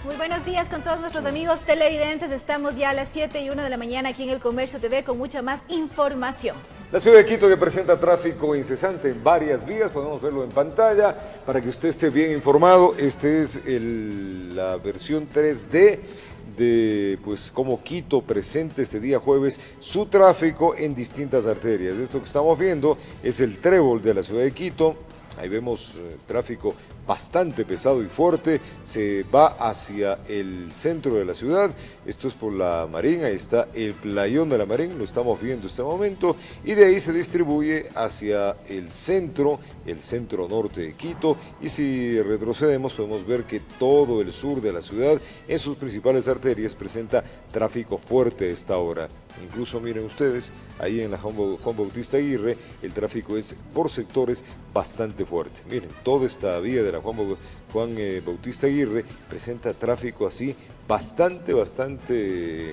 Muy buenos días con todos nuestros amigos televidentes. Estamos ya a las 7:01 de la mañana aquí en El Comercio TV con mucha más información. La ciudad de Quito que presenta tráfico incesante en varias vías, podemos verlo en pantalla para que usted esté bien informado. Este es la versión 3D de cómo Quito presenta este día jueves su tráfico en distintas arterias. Esto que estamos viendo es el trébol de la ciudad de Quito. Ahí vemos tráfico bastante pesado y fuerte, se va hacia el centro de la ciudad, esto es por la Marín, ahí está el playón de la Marín, lo estamos viendo en este momento, y de ahí se distribuye hacia el centro norte de Quito, y si retrocedemos podemos ver que todo el sur de la ciudad, en sus principales arterias, presenta tráfico fuerte a esta hora. Incluso miren ustedes, ahí en la Juan Bautista Aguirre, el tráfico es por sectores bastante fuerte. Miren, toda esta vía de la Juan Bautista Aguirre presenta tráfico así bastante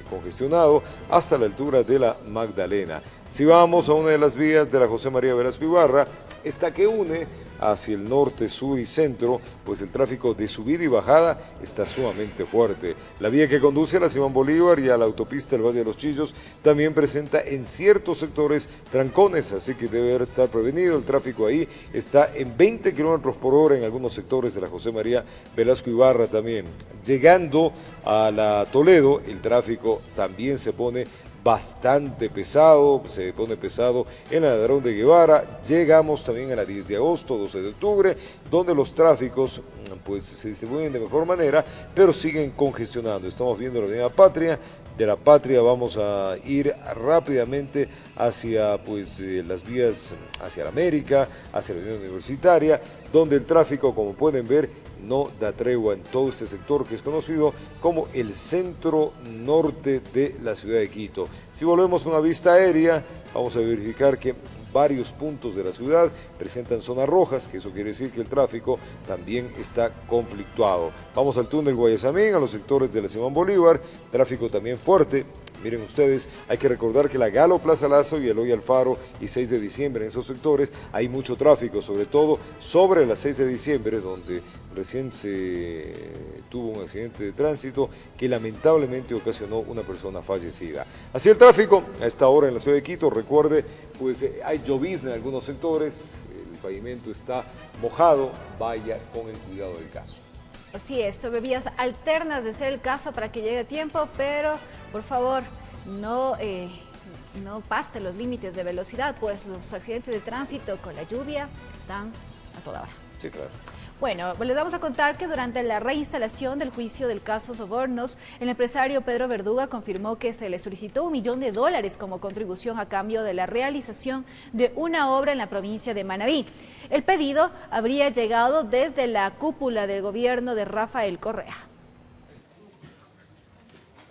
congestionado hasta la altura de la Magdalena. Si vamos a una de las vías de la José María Velasco Ibarra, esta que une hacia el norte, sur y centro, pues el tráfico de subida y bajada está sumamente fuerte. La vía que conduce a la Simón Bolívar y a la autopista del Valle de los Chillos también presenta en ciertos sectores trancones, así que debe estar prevenido. El tráfico ahí está en 20 kilómetros por hora en algunos sectores de la José María Velasco Ibarra también. Llegando a la Toledo, el tráfico también se pone bastante pesado, se pone pesado en la Ladrón de Guevara. Llegamos también a la 10 de agosto, 12 de octubre, donde los tráficos se distribuyen de mejor manera, pero siguen congestionando. Estamos viendo la Avenida Patria. De la Patria vamos a ir rápidamente hacia las vías hacia la América, hacia la Unión Universitaria, donde el tráfico, como pueden ver, no da tregua en todo este sector que es conocido como el centro norte de la ciudad de Quito. Si volvemos a una vista aérea, vamos a verificar que varios puntos de la ciudad presentan zonas rojas, que eso quiere decir que el tráfico también está conflictuado. Vamos al túnel Guayasamín, a los sectores de la Simón Bolívar, tráfico también fuerte. Miren ustedes, hay que recordar que la Galo Plaza Lazo y Eloy Alfaro y 6 de diciembre en esos sectores hay mucho tráfico, sobre todo sobre la 6 de diciembre, donde recién se tuvo un accidente de tránsito que lamentablemente ocasionó una persona fallecida. Así el tráfico a esta hora en la ciudad de Quito. Recuerde, hay llovizna en algunos sectores, el pavimento está mojado, vaya con el cuidado del caso. Así es, tome vías alternas de ser el caso para que llegue a tiempo, pero por favor no pase los límites de velocidad, pues los accidentes de tránsito con la lluvia están a toda hora. Sí, claro. Bueno, les vamos a contar que durante la reinstalación del juicio del caso Sobornos, el empresario Pedro Verduga confirmó que se le solicitó $1 millón como contribución a cambio de la realización de una obra en la provincia de Manabí. El pedido habría llegado desde la cúpula del gobierno de Rafael Correa.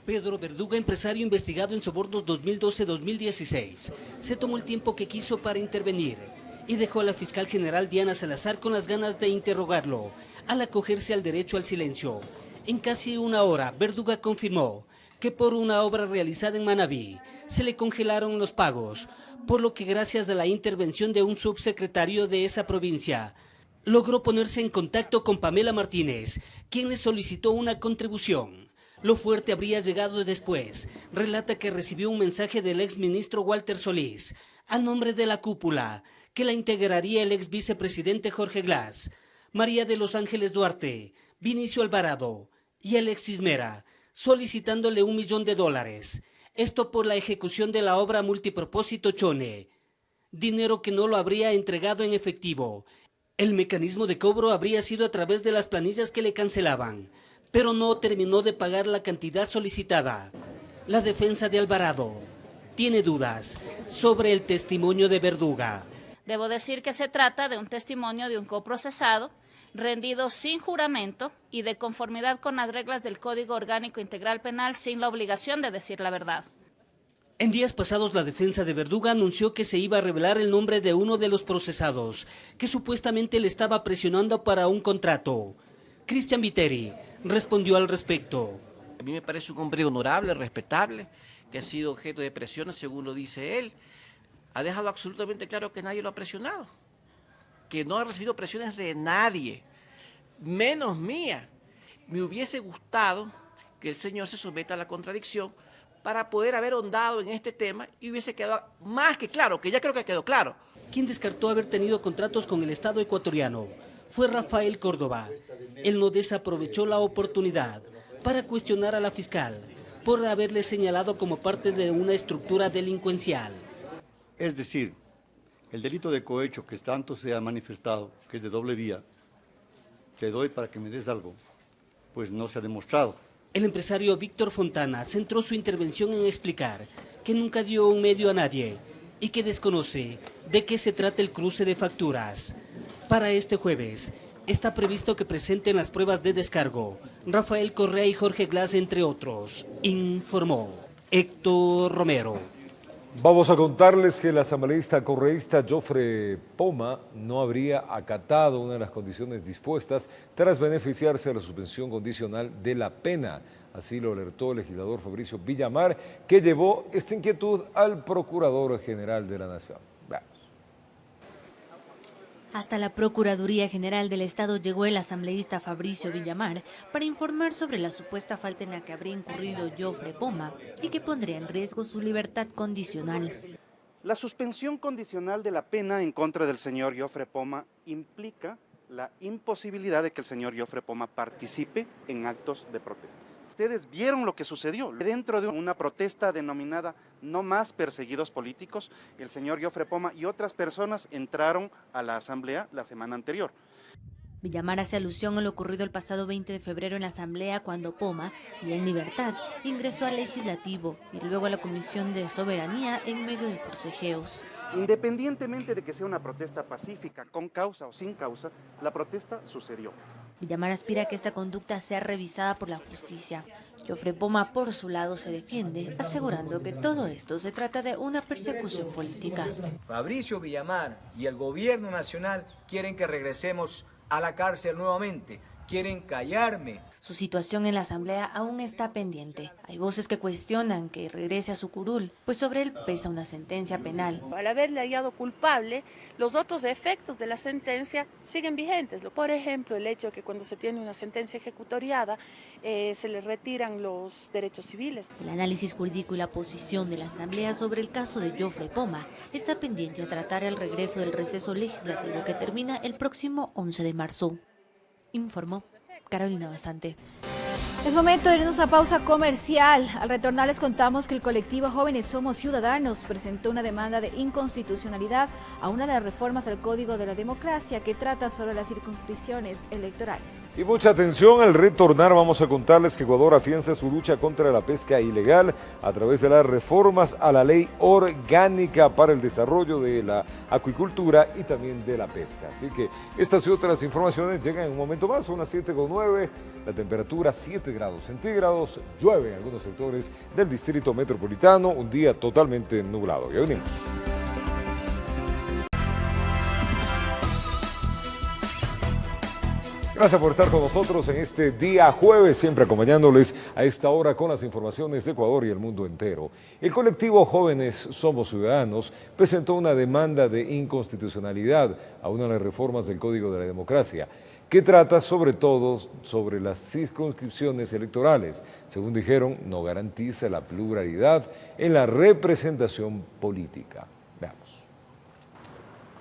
Pedro Verduga, empresario investigado en sobornos 2012-2016, se tomó el tiempo que quiso para intervenir y dejó a la fiscal general Diana Salazar con las ganas de interrogarlo, al acogerse al derecho al silencio. En casi una hora, Verduga confirmó que por una obra realizada en Manabí se le congelaron los pagos, por lo que gracias a la intervención de un subsecretario de esa provincia, logró ponerse en contacto con Pamela Martínez, quien le solicitó una contribución. Lo fuerte habría llegado después. Relata que recibió un mensaje del exministro Walter Solís, a nombre de la cúpula, que la integraría el ex vicepresidente Jorge Glass, María de los Ángeles Duarte, Vinicio Alvarado y Alexis Mera, solicitándole $1 millón. Esto por la ejecución de la obra multipropósito Chone. Dinero que no lo habría entregado en efectivo. El mecanismo de cobro habría sido a través de las planillas que le cancelaban, pero no terminó de pagar la cantidad solicitada. La defensa de Alvarado tiene dudas sobre el testimonio de Verduga. Debo decir que se trata de un testimonio de un coprocesado rendido sin juramento y de conformidad con las reglas del Código Orgánico Integral Penal sin la obligación de decir la verdad. En días pasados, la defensa de Verduga anunció que se iba a revelar el nombre de uno de los procesados, que supuestamente le estaba presionando para un contrato. Cristian Viteri respondió al respecto. A mí me parece un hombre honorable, respetable, que ha sido objeto de presiones, según lo dice él. Ha dejado absolutamente claro que nadie lo ha presionado, que no ha recibido presiones de nadie, menos mía. Me hubiese gustado que el señor se someta a la contradicción para poder haber ahondado en este tema y hubiese quedado más que claro, que ya creo que quedó claro. Quien descartó haber tenido contratos con el Estado ecuatoriano fue Rafael Córdoba. Él no desaprovechó la oportunidad para cuestionar a la fiscal por haberle señalado como parte de una estructura delincuencial. Es decir, el delito de cohecho que tanto se ha manifestado, que es de doble vía, te doy para que me des algo, pues no se ha demostrado. El empresario Víctor Fontana centró su intervención en explicar que nunca dio un medio a nadie y que desconoce de qué se trata el cruce de facturas. Para este jueves está previsto que presenten las pruebas de descargo Rafael Correa y Jorge Glass, entre otros, informó Héctor Romero. Vamos a contarles que el asambleísta correísta Jofre Poma no habría acatado una de las condiciones dispuestas tras beneficiarse de la suspensión condicional de la pena. Así lo alertó el legislador Fabricio Villamar, que llevó esta inquietud al Procurador General de la Nación. Veamos. Hasta la Procuraduría General del Estado llegó el asambleísta Fabricio Villamar para informar sobre la supuesta falta en la que habría incurrido Jofre Poma y que pondría en riesgo su libertad condicional. La suspensión condicional de la pena en contra del señor Jofre Poma implica la imposibilidad de que el señor Jofre Poma participe en actos de protestas. Ustedes vieron lo que sucedió. Dentro de una protesta denominada No Más Perseguidos Políticos, el señor Jofre Poma y otras personas entraron a la asamblea la semana anterior. Villamar hace alusión a lo ocurrido el pasado 20 de febrero en la asamblea cuando Poma, ya en libertad, ingresó al legislativo y luego a la Comisión de Soberanía en medio de forcejeos. Independientemente de que sea una protesta pacífica, con causa o sin causa, la protesta sucedió. Villamar aspira a que esta conducta sea revisada por la justicia. Jofre Poma, por su lado, se defiende, asegurando que todo esto se trata de una persecución política. Fabricio Villamar y el gobierno nacional quieren que regresemos a la cárcel nuevamente. Quieren callarme. Su situación en la asamblea aún está pendiente. Hay voces que cuestionan que regrese a su curul, pues sobre él pesa una sentencia penal. Al haberle hallado culpable, los otros efectos de la sentencia siguen vigentes. Por ejemplo, el hecho de que cuando se tiene una sentencia ejecutoriada se le retiran los derechos civiles. El análisis jurídico y la posición de la asamblea sobre el caso de Jofre Poma está pendiente a tratar el regreso del receso legislativo que termina el próximo 11 de marzo. Informó Carolina Basante. Es momento de irnos a pausa comercial. Al retornar les contamos que el colectivo Jóvenes Somos Ciudadanos presentó una demanda de inconstitucionalidad a una de las reformas al Código de la Democracia que trata sobre las circunscripciones electorales. Y mucha atención, al retornar vamos a contarles que Ecuador afianza su lucha contra la pesca ilegal a través de las reformas a la ley orgánica para el desarrollo de la acuicultura y también de la pesca. Así que estas y otras informaciones llegan en un momento más, son las 7:09, la temperatura 7 grados centígrados, llueve en algunos sectores del distrito metropolitano, un día totalmente nublado. Ya venimos. Gracias por estar con nosotros en este día jueves, siempre acompañándoles a esta hora con las informaciones de Ecuador y el mundo entero. El colectivo Jóvenes Somos Ciudadanos presentó una demanda de inconstitucionalidad a una de las reformas del Código de la Democracia, que trata sobre todo sobre las circunscripciones electorales. Según dijeron, no garantiza la pluralidad en la representación política. Veamos.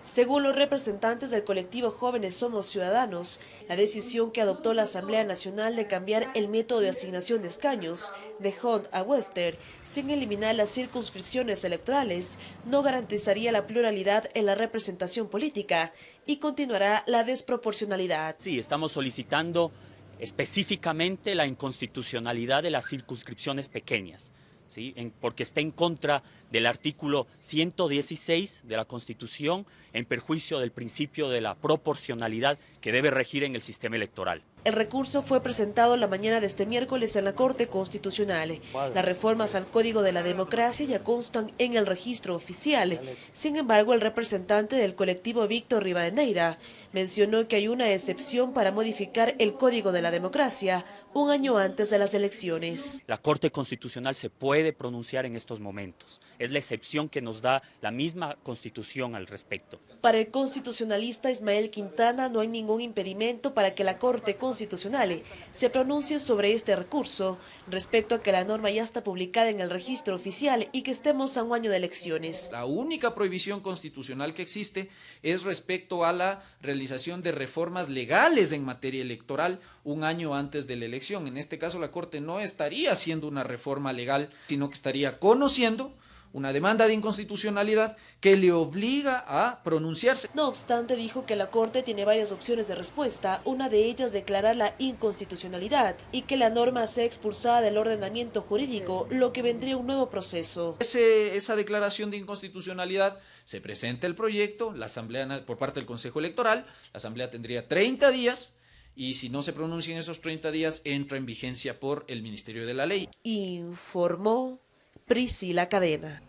Según los representantes del colectivo Jóvenes Somos Ciudadanos, la decisión que adoptó la Asamblea Nacional de cambiar el método de asignación de escaños de Hunt a Wester sin eliminar las circunscripciones electorales no garantizaría la pluralidad en la representación política y continuará la desproporcionalidad. Sí, estamos solicitando específicamente la inconstitucionalidad de las circunscripciones pequeñas. ¿Sí? Porque está en contra del artículo 116 de la Constitución, en perjuicio del principio de la proporcionalidad que debe regir en el sistema electoral. El recurso fue presentado la mañana de este miércoles en la Corte Constitucional. Las reformas al Código de la Democracia ya constan en el registro oficial. Sin embargo, el representante del colectivo Víctor Rivadeneira mencionó que hay una excepción para modificar el Código de la Democracia un año antes de las elecciones. La Corte Constitucional se puede pronunciar en estos momentos. Es la excepción que nos da la misma Constitución al respecto. Para el constitucionalista Ismael Quintana no hay ningún impedimento para que la Corte Constitucional Constitucional se pronuncie sobre este recurso, respecto a que la norma ya está publicada en el registro oficial y que estemos a un año de elecciones. La única prohibición constitucional que existe es respecto a la realización de reformas legales en materia electoral un año antes de la elección. En este caso, la Corte no estaría haciendo una reforma legal, sino que estaría conociendo una demanda de inconstitucionalidad que le obliga a pronunciarse. No obstante, dijo que la Corte tiene varias opciones de respuesta, una de ellas declarar la inconstitucionalidad y que la norma sea expulsada del ordenamiento jurídico, lo que vendría un nuevo proceso. Esa declaración de inconstitucionalidad, se presenta el proyecto, la Asamblea por parte del Consejo Electoral, la Asamblea tendría 30 días y si no se pronuncia en esos 30 días entra en vigencia por el Ministerio de la Ley. Informó Priscila Cadena.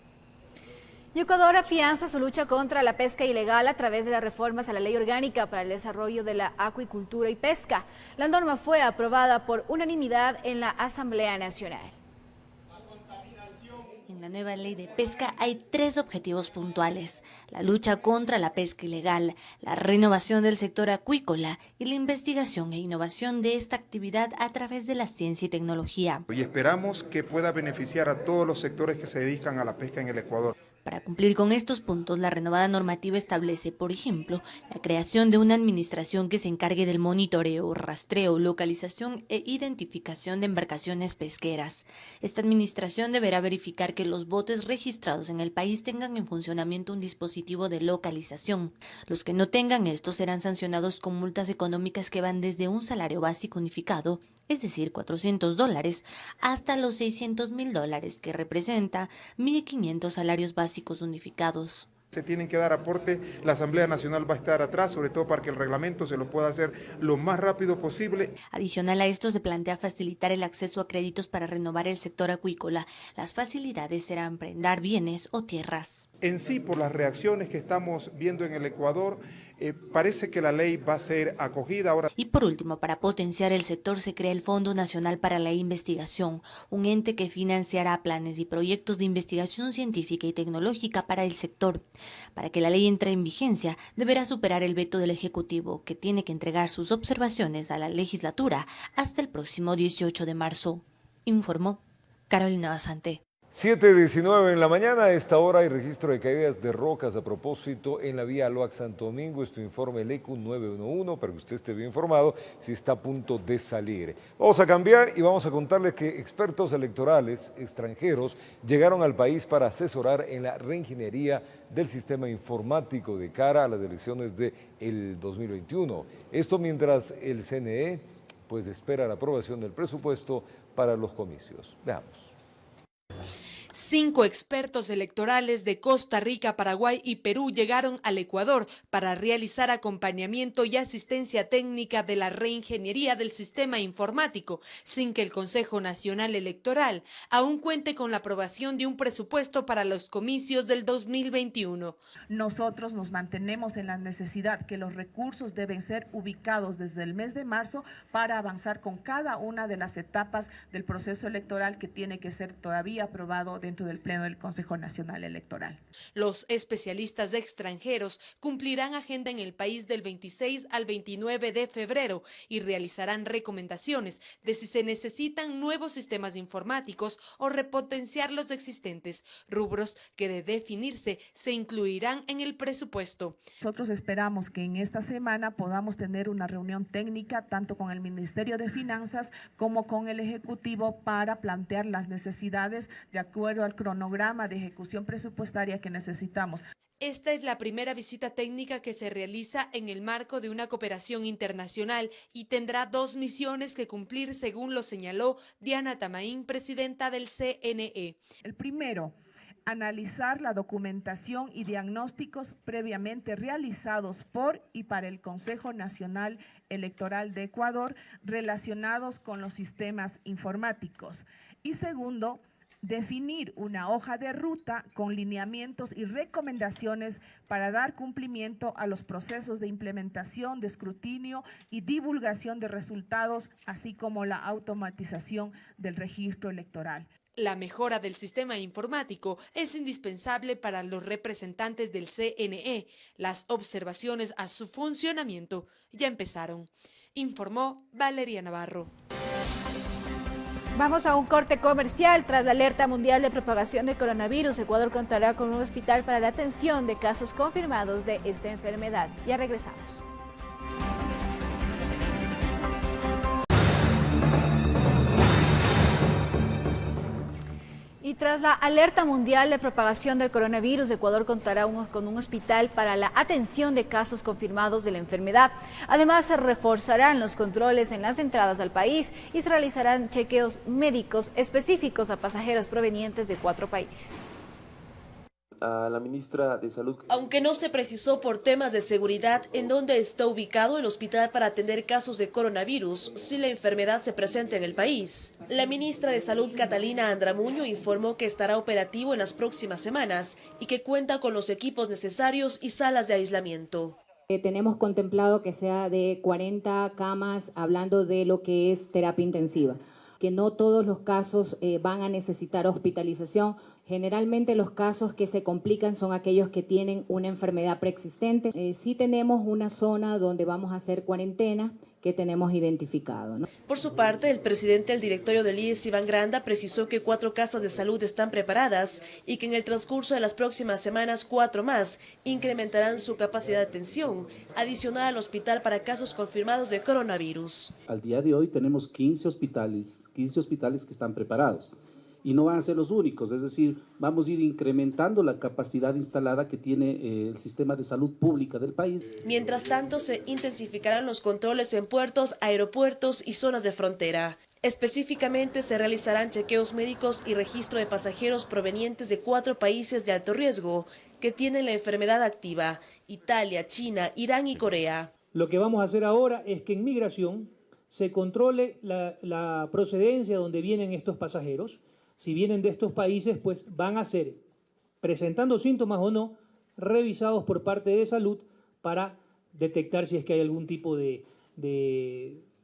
Y Ecuador afianza su lucha contra la pesca ilegal a través de las reformas a la Ley Orgánica para el Desarrollo de la Acuicultura y Pesca. La norma fue aprobada por unanimidad en la Asamblea Nacional. En la nueva ley de pesca hay 3 objetivos puntuales: la lucha contra la pesca ilegal, la renovación del sector acuícola y la investigación e innovación de esta actividad a través de la ciencia y tecnología. Y esperamos que pueda beneficiar a todos los sectores que se dedican a la pesca en el Ecuador. Para cumplir con estos puntos, la renovada normativa establece, por ejemplo, la creación de una administración que se encargue del monitoreo, rastreo, localización e identificación de embarcaciones pesqueras. Esta administración deberá verificar que los botes registrados en el país tengan en funcionamiento un dispositivo de localización. Los que no tengan esto serán sancionados con multas económicas que van desde un salario básico unificado, es decir, $400, hasta los $600.000, que representa 1.500 salarios básicos unificados. Se tienen que dar aporte, la Asamblea Nacional va a estar atrás, sobre todo para que el reglamento se lo pueda hacer lo más rápido posible. Adicional a esto, se plantea facilitar el acceso a créditos para renovar el sector acuícola. Las facilidades serán prendar bienes o tierras. En sí, por las reacciones que estamos viendo en el Ecuador, parece que la ley va a ser acogida ahora. Y por último, para potenciar el sector, se crea el Fondo Nacional para la Investigación, un ente que financiará planes y proyectos de investigación científica y tecnológica para el sector. Para que la ley entre en vigencia, deberá superar el veto del Ejecutivo, que tiene que entregar sus observaciones a la legislatura hasta el próximo 18 de marzo. Informó Carolina Basante. 7:19 en la mañana. A esta hora hay registro de caídas de rocas a propósito en la vía Loac Santo Domingo. Esto informa el ECU 911 para que usted esté bien informado si está a punto de salir. Vamos a cambiar y vamos a contarle que expertos electorales extranjeros llegaron al país para asesorar en la reingeniería del sistema informático de cara a las elecciones del 2021. Esto mientras el CNE pues espera la aprobación del presupuesto para los comicios. Veamos. 5 expertos electorales de Costa Rica, Paraguay y Perú llegaron al Ecuador para realizar acompañamiento y asistencia técnica de la reingeniería del sistema informático, sin que el Consejo Nacional Electoral aún cuente con la aprobación de un presupuesto para los comicios del 2021. Nosotros nos mantenemos en la necesidad que los recursos deben ser ubicados desde el mes de marzo para avanzar con cada una de las etapas del proceso electoral que tiene que ser todavía aprobado dentro del Pleno del Consejo Nacional Electoral. Los especialistas de extranjeros cumplirán agenda en el país del 26 al 29 de febrero y realizarán recomendaciones de si se necesitan nuevos sistemas informáticos o repotenciar los existentes, rubros que de definirse se incluirán en el presupuesto. Nosotros esperamos que en esta semana podamos tener una reunión técnica tanto con el Ministerio de Finanzas como con el Ejecutivo para plantear las necesidades de acuerdo al cronograma de ejecución presupuestaria que necesitamos. Esta es la primera visita técnica que se realiza en el marco de una cooperación internacional y tendrá 2 misiones que cumplir, según lo señaló Diana Tamaín, presidenta del CNE. El primero, analizar la documentación y diagnósticos previamente realizados por y para el Consejo Nacional Electoral de Ecuador relacionados con los sistemas informáticos. Y segundo, definir una hoja de ruta con lineamientos y recomendaciones para dar cumplimiento a los procesos de implementación, de escrutinio y divulgación de resultados, así como la automatización del registro electoral. La mejora del sistema informático es indispensable para los representantes del CNE. Las observaciones a su funcionamiento ya empezaron. informó Valeria Navarro. Vamos a un corte comercial. Tras la alerta mundial de propagación del coronavirus, Ecuador contará con un hospital para la atención de casos confirmados de esta enfermedad. Ya regresamos. Y tras la alerta mundial de propagación del coronavirus, Ecuador contará con un hospital para la atención de casos confirmados de la enfermedad. Además, se reforzarán los controles en las entradas al país y se realizarán chequeos médicos específicos a pasajeros provenientes de 4 países. A la ministra de Salud. Aunque no se precisó por temas de seguridad en dónde está ubicado el hospital para atender casos de coronavirus si la enfermedad se presenta en el país, la ministra de Salud, Catalina Andramuño, informó que estará operativo en las próximas semanas y que cuenta con los equipos necesarios y salas de aislamiento. Tenemos contemplado que sea de 40 camas, hablando de lo que es terapia intensiva, que no todos los casos van a necesitar hospitalización. Generalmente los casos que se complican son aquellos que tienen una enfermedad preexistente. Sí tenemos una zona donde vamos a hacer cuarentena que tenemos identificado, ¿no? Por su parte, el presidente del directorio del IES, Iván Granda, precisó que 4 casas de salud están preparadas y que en el transcurso de las próximas semanas 4 más incrementarán su capacidad de atención, adicional al hospital para casos confirmados de coronavirus. Al día de hoy tenemos 15 hospitales que están preparados. Y no van a ser los únicos, es decir, vamos a ir incrementando la capacidad instalada que tiene el sistema de salud pública del país. Mientras tanto, se intensificarán los controles en puertos, aeropuertos y zonas de frontera. Específicamente, se realizarán chequeos médicos y registro de pasajeros provenientes de 4 países de alto riesgo que tienen la enfermedad activa: Italia, China, Irán y Corea. Lo que vamos a hacer ahora es que en migración se controle la procedencia donde vienen estos pasajeros. Si vienen de estos países, pues van a ser, presentando síntomas o no, revisados por parte de salud para detectar si es que hay algún tipo de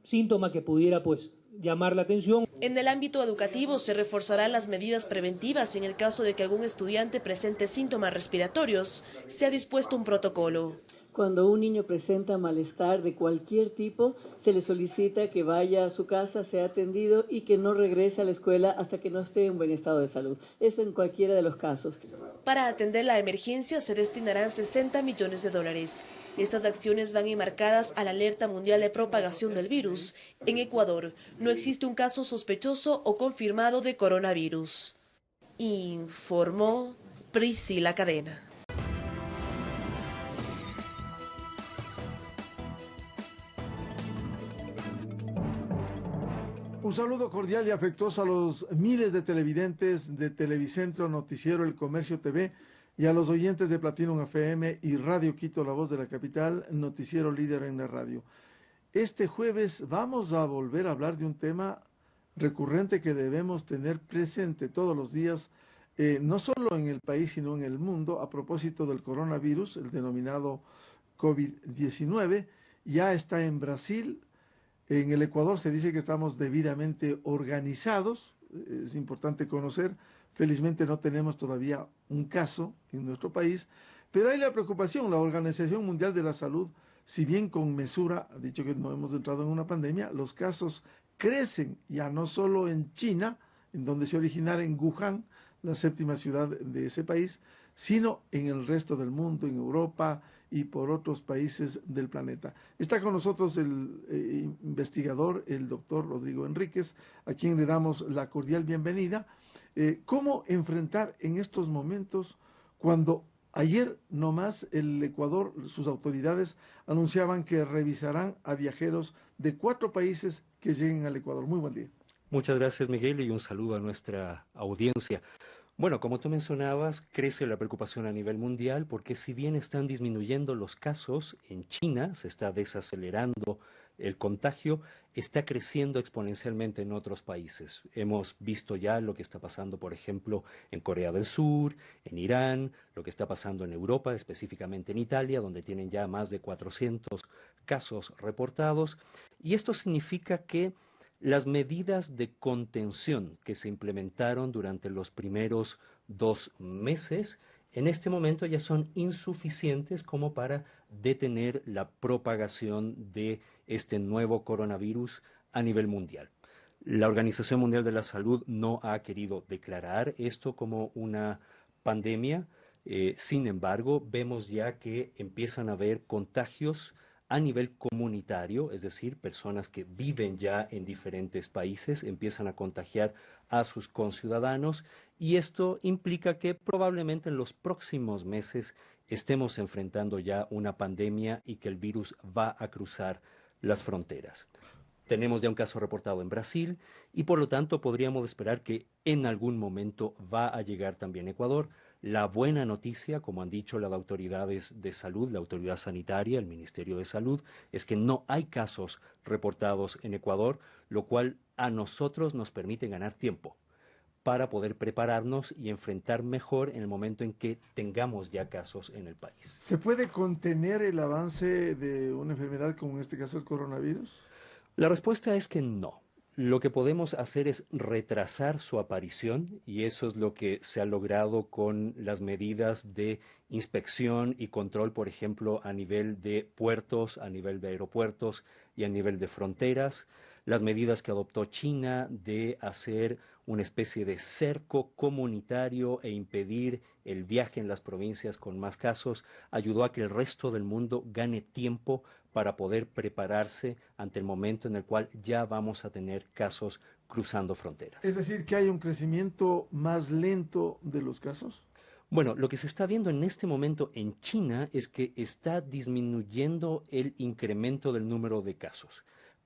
síntoma que pudiera pues llamar la atención. En el ámbito educativo se reforzarán las medidas preventivas en el caso de que algún estudiante presente síntomas respiratorios. Se ha dispuesto un protocolo. Cuando un niño presenta malestar de cualquier tipo, se le solicita que vaya a su casa, sea atendido y que no regrese a la escuela hasta que no esté en buen estado de salud. Eso en cualquiera de los casos. Para atender la emergencia se destinarán $60 millones. Estas acciones van enmarcadas a la alerta mundial de propagación del virus. En Ecuador no existe un caso sospechoso o confirmado de coronavirus. Informó Priscila Cadena. Un saludo cordial y afectuoso a los miles de televidentes de Televicentro, Noticiero El Comercio TV y a los oyentes de Platinum FM y Radio Quito, la voz de la capital, noticiero líder en la radio. Este jueves vamos a volver a hablar de un tema recurrente que debemos tener presente todos los días, no solo en el país sino en el mundo, a propósito del coronavirus, el denominado COVID-19. Ya está en Brasil. En el Ecuador se dice que estamos debidamente organizados, es importante conocer. Felizmente no tenemos todavía un caso en nuestro país, pero hay la preocupación. La Organización Mundial de la Salud, si bien con mesura, ha dicho que no hemos entrado en una pandemia, los casos crecen ya no solo en China, en donde se originara en Wuhan, la 7ª ciudad de ese país, sino en el resto del mundo, en Europa y por otros países del planeta. Está con nosotros el investigador, el doctor Rodrigo Enríquez, a quien le damos la cordial bienvenida. ¿Cómo enfrentar en estos momentos cuando ayer nomás el Ecuador, sus autoridades anunciaban que revisarán a viajeros de 4 países que lleguen al Ecuador? Muy buen día. Muchas gracias, Miguel, y un saludo a nuestra audiencia. Bueno, como tú mencionabas, crece la preocupación a nivel mundial porque si bien están disminuyendo los casos, en China se está desacelerando el contagio, está creciendo exponencialmente en otros países. Hemos visto ya lo que está pasando, por ejemplo, en Corea del Sur, en Irán, lo que está pasando en Europa, específicamente en Italia, donde tienen ya más de 400 casos reportados. Y esto significa que las medidas de contención que se implementaron durante los primeros 2 meses, en este momento ya son insuficientes como para detener la propagación de este nuevo coronavirus a nivel mundial. La Organización Mundial de la Salud no ha querido declarar esto como una pandemia. Sin embargo, vemos ya que empiezan a haber contagios a nivel comunitario, es decir, personas que viven ya en diferentes países empiezan a contagiar a sus conciudadanos, y esto implica que probablemente en los próximos meses estemos enfrentando ya una pandemia y que el virus va a cruzar las fronteras. Tenemos ya un caso reportado en Brasil y por lo tanto podríamos esperar que en algún momento va a llegar también a Ecuador. La buena noticia, como han dicho las autoridades de salud, la autoridad sanitaria, el Ministerio de Salud, es que no hay casos reportados en Ecuador, lo cual a nosotros nos permite ganar tiempo para poder prepararnos y enfrentar mejor en el momento en que tengamos ya casos en el país. ¿Se puede contener el avance de una enfermedad como en este caso el coronavirus? La respuesta es que no. Lo que podemos hacer es retrasar su aparición y eso es lo que se ha logrado con las medidas de inspección y control, por ejemplo, a nivel de puertos, a nivel de aeropuertos y a nivel de fronteras. Las medidas que adoptó China de hacer una especie de cerco comunitario e impedir el viaje en las provincias con más casos ayudó a que el resto del mundo gane tiempo para poder prepararse ante el momento en el cual ya vamos a tener casos cruzando fronteras. Es decir, que hay un crecimiento más lento de los casos. Bueno, lo que se está viendo en este momento en China es que está disminuyendo el incremento del número de casos,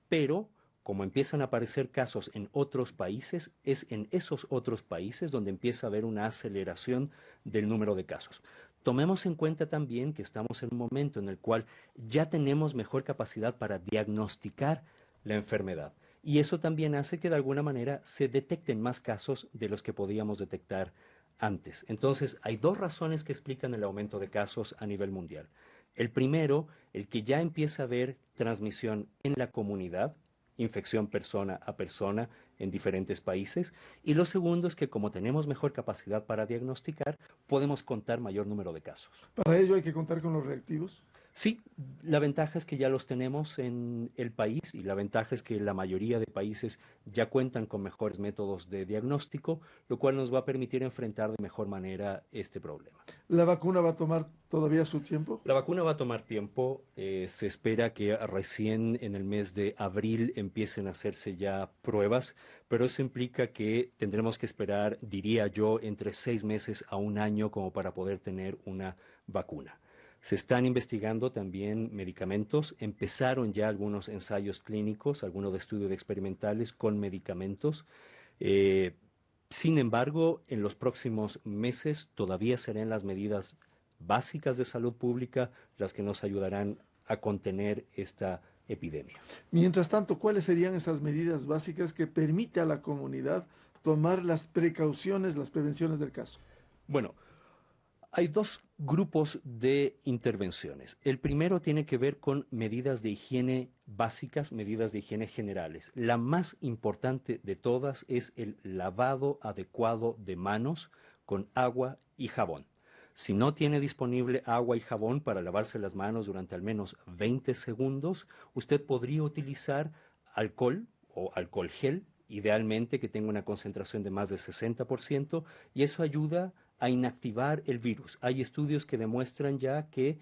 pero como empiezan a aparecer casos en otros países, es en esos otros países donde empieza a haber una aceleración del número de casos. Tomemos en cuenta también que estamos en un momento en el cual ya tenemos mejor capacidad para diagnosticar la enfermedad. Y eso también hace que de alguna manera se detecten más casos de los que podíamos detectar antes. Entonces, hay dos razones que explican el aumento de casos a nivel mundial. El primero, el que ya empieza a haber transmisión en la comunidad, infección persona a persona en diferentes países, y lo segundo es que como tenemos mejor capacidad para diagnosticar, podemos contar mayor número de casos. ¿Para ello hay que contar con los reactivos? Sí, la ventaja es que ya los tenemos en el país y la ventaja es que la mayoría de países ya cuentan con mejores métodos de diagnóstico, lo cual nos va a permitir enfrentar de mejor manera este problema. ¿La vacuna va a tomar todavía su tiempo? La vacuna va a tomar tiempo. Se espera que recién en el mes de abril empiecen a hacerse ya pruebas, pero eso implica que tendremos que esperar, diría yo, entre 6 meses a 1 año como para poder tener una vacuna. Se están investigando también medicamentos, empezaron ya algunos ensayos clínicos, algunos de estudios experimentales con medicamentos. Sin embargo, en los próximos meses todavía serán las medidas básicas de salud pública las que nos ayudarán a contener esta epidemia. Mientras tanto, ¿cuáles serían esas medidas básicas que permite a la comunidad tomar las precauciones, las prevenciones del caso? Bueno, hay dos grupos de intervenciones. El primero tiene que ver con medidas de higiene básicas, medidas de higiene generales. La más importante de todas es el lavado adecuado de manos con agua y jabón. Si no tiene disponible agua y jabón para lavarse las manos durante al menos 20 segundos, usted podría utilizar alcohol o alcohol gel, idealmente que tenga una concentración de más de 60%, y eso ayuda a inactivar el virus. Hay estudios que demuestran ya que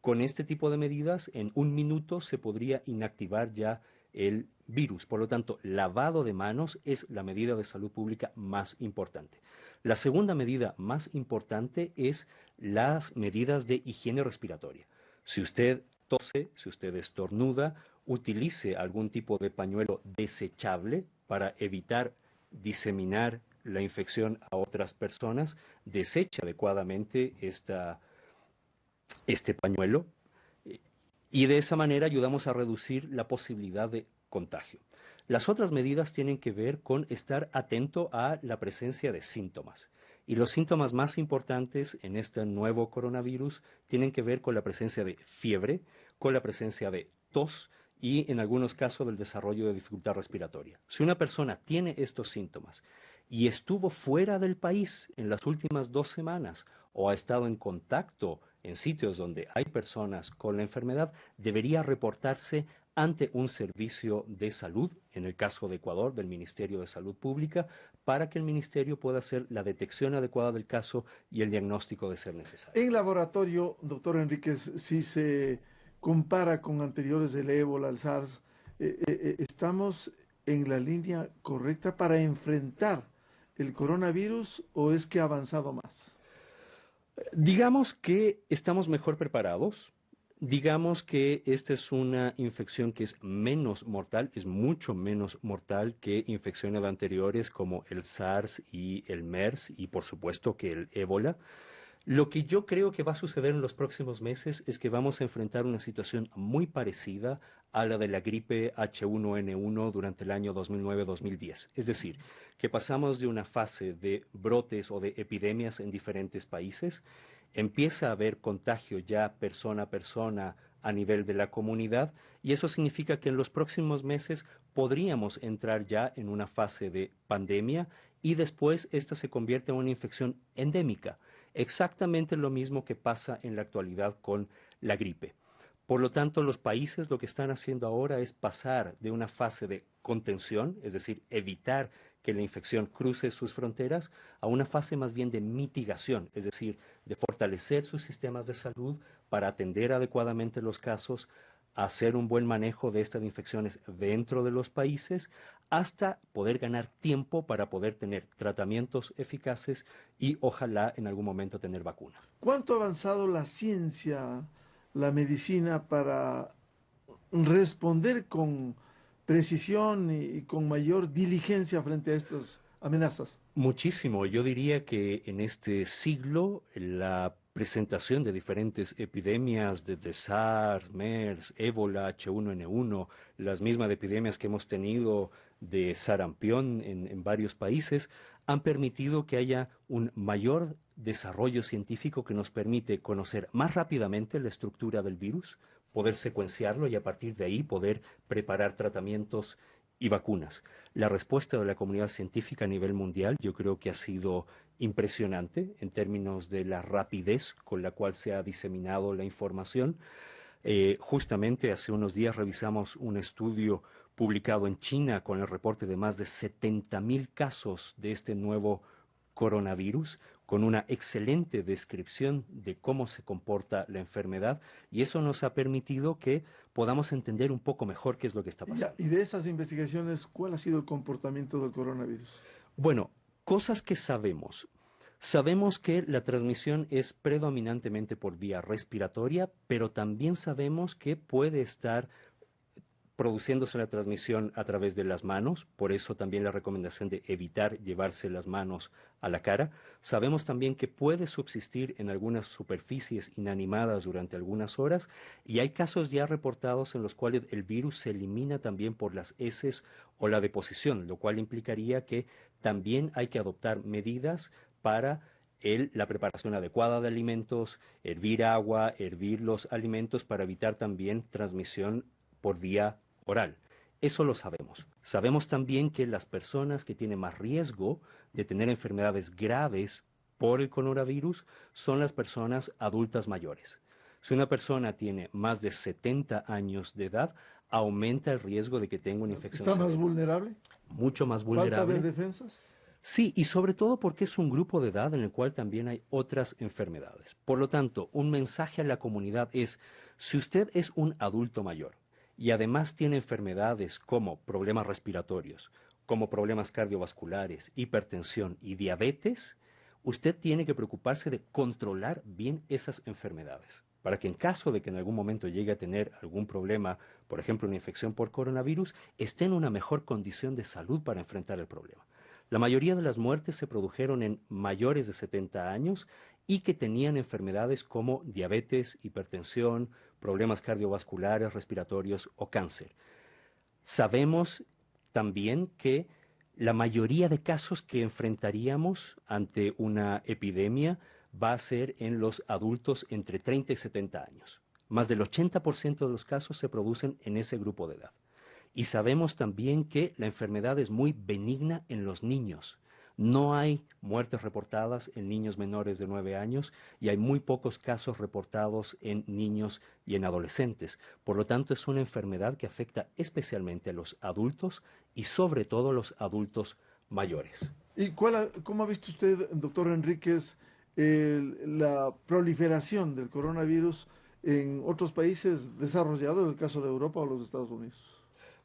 con este tipo de medidas en 1 minuto se podría inactivar ya el virus. Por lo tanto, lavado de manos es la medida de salud pública más importante. La segunda medida más importante es las medidas de higiene respiratoria. Si usted tose, si usted estornuda, utilice algún tipo de pañuelo desechable para evitar diseminar la infección a otras personas, deseche adecuadamente este pañuelo y de esa manera ayudamos a reducir la posibilidad de contagio. Las otras medidas tienen que ver con estar atento a la presencia de síntomas. Y los síntomas más importantes en este nuevo coronavirus tienen que ver con la presencia de fiebre, con la presencia de tos y en algunos casos del desarrollo de dificultad respiratoria. Si una persona tiene estos síntomas y estuvo fuera del país en las últimas 2 semanas o ha estado en contacto en sitios donde hay personas con la enfermedad debería reportarse ante un servicio de salud, en el caso de Ecuador, del Ministerio de Salud Pública, para que el ministerio pueda hacer la detección adecuada del caso y el diagnóstico de ser necesario. En laboratorio, doctor Enríquez, si se compara con anteriores del ébola, el SARS, ¿estamos en la línea correcta para enfrentar el coronavirus o es que ha avanzado más? Digamos que estamos mejor preparados. Digamos que esta es una infección que es menos mortal, es mucho menos mortal que infecciones anteriores como el SARS y el MERS y por supuesto que el ébola. Lo que yo creo que va a suceder en los próximos meses es que vamos a enfrentar una situación muy parecida a la de la gripe H1N1 durante el año 2009-2010. Es decir, que pasamos de una fase de brotes o de epidemias en diferentes países. Empieza a haber contagio ya persona a persona a nivel de la comunidad y eso significa que en los próximos meses podríamos entrar ya en una fase de pandemia y después esta se convierte en una infección endémica. Exactamente lo mismo que pasa en la actualidad con la gripe. Por lo tanto, los países lo que están haciendo ahora es pasar de una fase de contención, es decir, evitar que la infección cruce sus fronteras, a una fase más bien de mitigación, es decir, de fortalecer sus sistemas de salud para atender adecuadamente los casos, hacer un buen manejo de estas infecciones dentro de los países, hasta poder ganar tiempo para poder tener tratamientos eficaces y ojalá en algún momento tener vacuna. ¿Cuánto ha avanzado la ciencia, la medicina para responder con precisión y con mayor diligencia frente a estas amenazas? Muchísimo. Yo diría que en este siglo la presentación de diferentes epidemias desde SARS, MERS, ébola, H1N1, las mismas epidemias que hemos tenido de sarampión en varios países, han permitido que haya un mayor desarrollo científico que nos permite conocer más rápidamente la estructura del virus, poder secuenciarlo y a partir de ahí poder preparar tratamientos y vacunas. La respuesta de la comunidad científica a nivel mundial yo creo que ha sido impresionante en términos de la rapidez con la cual se ha diseminado la información. Justamente hace unos días revisamos un estudio publicado en China con el reporte de más de 70,000 casos de este nuevo coronavirus, con una excelente descripción de cómo se comporta la enfermedad y eso nos ha permitido que podamos entender un poco mejor qué es lo que está pasando. Y de esas investigaciones, ¿cuál ha sido el comportamiento del coronavirus? Bueno, cosas que sabemos. Sabemos que la transmisión es predominantemente por vía respiratoria, pero también sabemos que puede estar produciéndose la transmisión a través de las manos, por eso también la recomendación de evitar llevarse las manos a la cara. Sabemos también que puede subsistir en algunas superficies inanimadas durante algunas horas y hay casos ya reportados en los cuales el virus se elimina también por las heces o la deposición, lo cual implicaría que también hay que adoptar medidas para la preparación adecuada de alimentos, hervir agua, hervir los alimentos para evitar también transmisión por vía oral. Eso lo sabemos. Sabemos también que las personas que tienen más riesgo de tener enfermedades graves por el coronavirus son las personas adultas mayores. Si una persona tiene más de 70 años de edad, aumenta el riesgo de que tenga una infección. ¿Está más vulnerable? Mucho más vulnerable. ¿Falta de defensas? Sí, y sobre todo porque es un grupo de edad en el cual también hay otras enfermedades. Por lo tanto, un mensaje a la comunidad es, si usted es un adulto mayor, y además tiene enfermedades como problemas respiratorios, como problemas cardiovasculares, hipertensión y diabetes, usted tiene que preocuparse de controlar bien esas enfermedades, para que en caso de que en algún momento llegue a tener algún problema, por ejemplo una infección por coronavirus, esté en una mejor condición de salud para enfrentar el problema. La mayoría de las muertes se produjeron en mayores de 70 años y que tenían enfermedades como diabetes, hipertensión, problemas cardiovasculares, respiratorios o cáncer. Sabemos también que la mayoría de casos que enfrentaríamos ante una epidemia va a ser en los adultos entre 30 y 70 años. Más del 80% de los casos se producen en ese grupo de edad. Y sabemos también que la enfermedad es muy benigna en los niños. No hay muertes reportadas en niños menores de 9 años y hay muy pocos casos reportados en niños y en adolescentes. Por lo tanto, es una enfermedad que afecta especialmente a los adultos y sobre todo a los adultos mayores. ¿Y cómo ha visto usted, doctor Enríquez, la proliferación del coronavirus en otros países desarrollados, el caso de Europa o los Estados Unidos?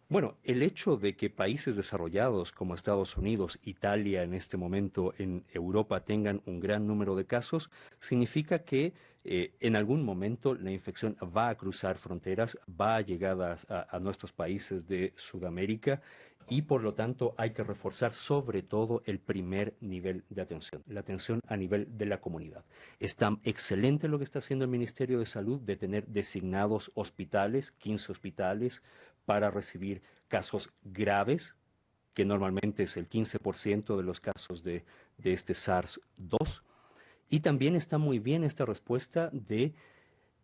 Bueno, el hecho de que países desarrollados como Estados Unidos, Italia en este momento en Europa tengan un gran número de casos, significa que en algún momento la infección va a cruzar fronteras, va a llegar a nuestros países de Sudamérica y por lo tanto hay que reforzar sobre todo el primer nivel de atención, la atención a nivel de la comunidad. Está excelente lo que está haciendo el Ministerio de Salud de tener designados hospitales, 15 hospitales, para recibir casos graves, que normalmente es el 15% de los casos de este SARS-2. Y también está muy bien esta respuesta de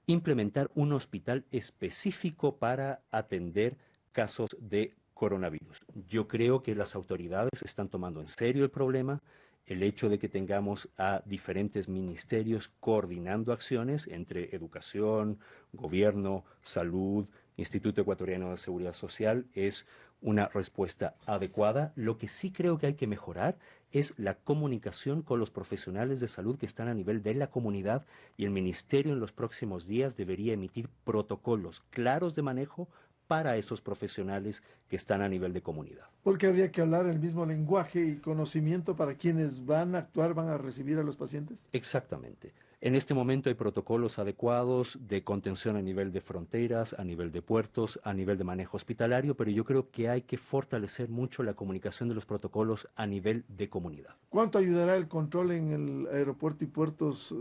implementar un hospital específico para atender casos de coronavirus. Yo creo que las autoridades están tomando en serio el problema. El hecho de que tengamos a diferentes ministerios coordinando acciones entre educación, gobierno, salud, Instituto Ecuatoriano de Seguridad Social es una respuesta adecuada. Lo que sí creo que hay que mejorar es la comunicación con los profesionales de salud que están a nivel de la comunidad y el Ministerio en los próximos días debería emitir protocolos claros de manejo para esos profesionales que están a nivel de comunidad. Porque habría que hablar el mismo lenguaje y conocimiento para quienes van a actuar, van a recibir a los pacientes. Exactamente. En este momento hay protocolos adecuados de contención a nivel de fronteras, a nivel de puertos, a nivel de manejo hospitalario, pero yo creo que hay que fortalecer mucho la comunicación de los protocolos a nivel de comunidad. ¿Cuánto ayudará el control en el aeropuerto y puertos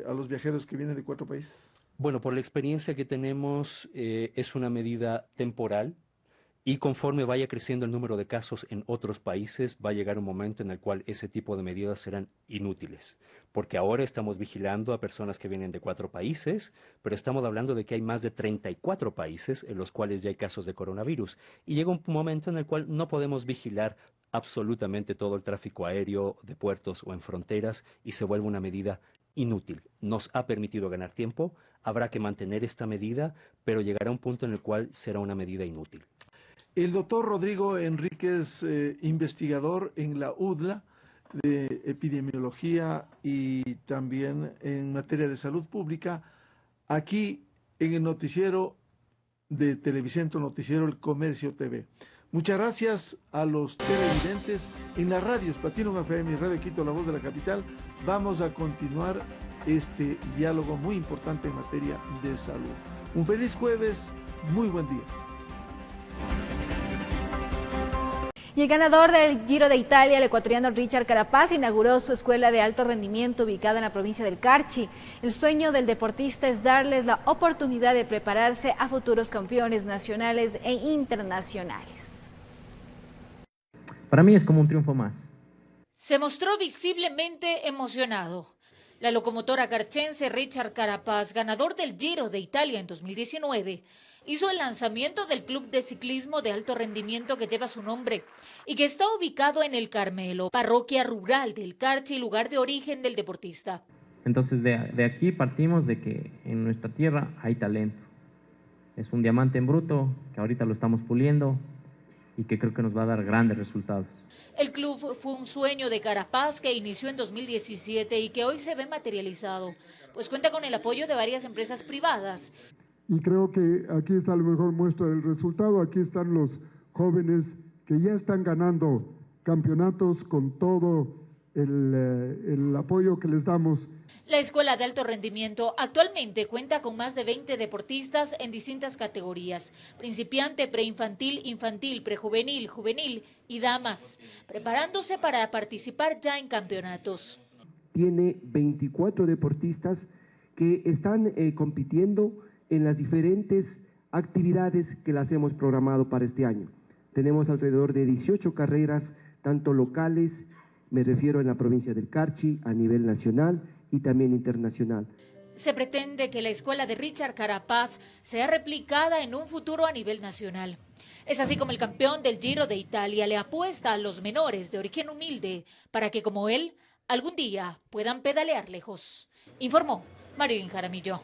a los viajeros que vienen de 4 países? Bueno, por la experiencia que tenemos, es una medida temporal y conforme vaya creciendo el número de casos en otros países, va a llegar un momento en el cual ese tipo de medidas serán inútiles. Porque ahora estamos vigilando a personas que vienen de 4 países, pero estamos hablando de que hay más de 34 países en los cuales ya hay casos de coronavirus. Y llega un momento en el cual no podemos vigilar absolutamente todo el tráfico aéreo de puertos o en fronteras y se vuelve una medida inútil. Nos ha permitido ganar tiempo, habrá que mantener esta medida, pero llegará un punto en el cual será una medida inútil. El doctor Rodrigo Enríquez, investigador en la UDLA de epidemiología y también en materia de salud pública, aquí en el noticiero de Televicentro, noticiero El Comercio TV. Muchas gracias a los televidentes en las radios Platinum FM y Radio Quito, La Voz de la Capital. Vamos a continuar este diálogo muy importante en materia de salud. Un feliz jueves, muy buen día. Y el ganador del Giro de Italia, el ecuatoriano Richard Carapaz, inauguró su escuela de alto rendimiento ubicada en la provincia del Carchi. El sueño del deportista es darles la oportunidad de prepararse a futuros campeones nacionales e internacionales. Para mí es como un triunfo más. Se mostró visiblemente emocionado. La locomotora carchense Richard Carapaz, ganador del Giro de Italia en 2019, hizo el lanzamiento del club de ciclismo de alto rendimiento que lleva su nombre y que está ubicado en El Carmelo, parroquia rural del Carchi, lugar de origen del deportista. Entonces de aquí partimos de que en nuestra tierra hay talento. Es un diamante en bruto que ahorita lo estamos puliendo y que creo que nos va a dar grandes resultados. El club fue un sueño de Carapaz que inició en 2017 y que hoy se ve materializado, pues cuenta con el apoyo de varias empresas privadas. Y creo que aquí está la mejor muestra del resultado. Aquí están los jóvenes que ya están ganando campeonatos con todo el apoyo que les damos. La escuela de alto rendimiento actualmente cuenta con más de 20 deportistas en distintas categorías: principiante, preinfantil, infantil, prejuvenil, juvenil y damas, preparándose para participar ya en campeonatos. Tiene 24 deportistas que están compitiendo en las diferentes actividades que las hemos programado para este año. Tenemos alrededor de 18 carreras, tanto locales, me refiero en la provincia del Carchi, a nivel nacional y también internacional. Se pretende que la escuela de Richard Carapaz sea replicada en un futuro a nivel nacional. Es así como el campeón del Giro de Italia le apuesta a los menores de origen humilde para que, como él, algún día puedan pedalear lejos. Informó Marilyn Jaramillo.